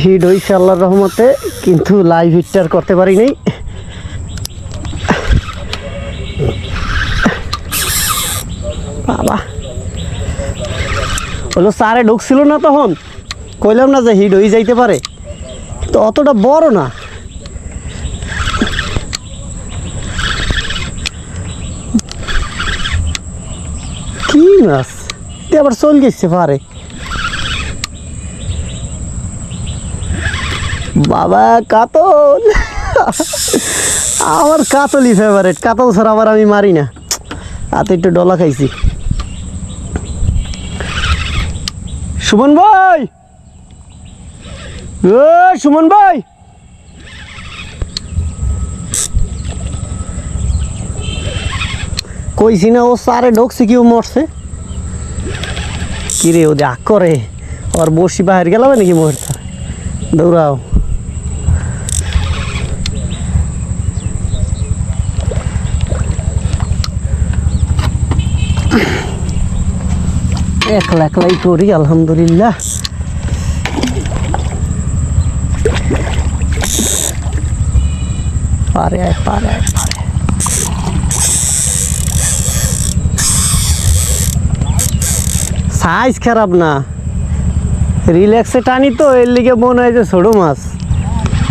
Hit হয়েছে আল্লাহর রহমতে, কিন্তু লাইভ হিটটার করতে পারি নাই। বাবা হলো সারে ঢুকছিল না তখন, কইলাম না যে হিট হয়ে যাইতে পারে, তো অতটা বড় না। কি মাছ আবার চল গেছে পারে। বাবা কাতল, আমার কাতলই ফেভারেট। কাতল ছাড়া আবার আমি মারি না, হাতে একটু ডলা খাইছি। সুমন ভাই, ও সুমন ভাই, কইছি না ও সারে ঢুকছে, কেউ মরছে কিরে? ও দেখ করে ওর বসি বাহির গেলাম নাকি মরছে, দৌড়াও। একলা একলাই করি আলহামদুলিল্লাহ। পারে পারে পারে। সাইজ খারাপ না, রিল্যাক্সে টানি তো, এর লিগে মনে হয় যে ছোট মাছ।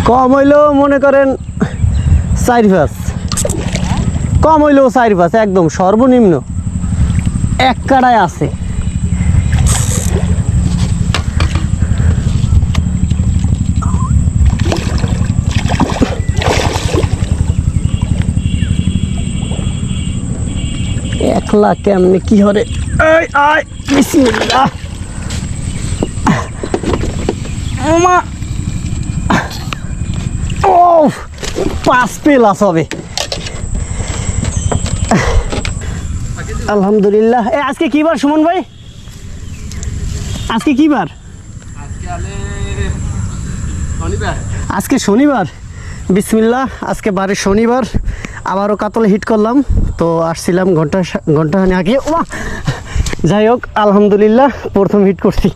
কম হইলেও মনে করেন 4 5, কম হইলেও 4 5, একদম সর্বনিম্ন 1 কাড়ায় আছে। একলা কেমনে কি হরে? এই আয় বিসমিল্লাহ। ওমা ও 5 প্লাস হবে আলহামদুলিল্লাহ। আজকে কি বার সুমন ভাই? আজকে কি বার? আজকে শনিবার। বিসমিল্লাহ, আজকে বারে শনিবার। আবারও কাতলে হিট করলাম, তো আসছিলাম ঘন্টা আগে। যাই হোক আলহামদুলিল্লাহ, প্রথম হিট করছি।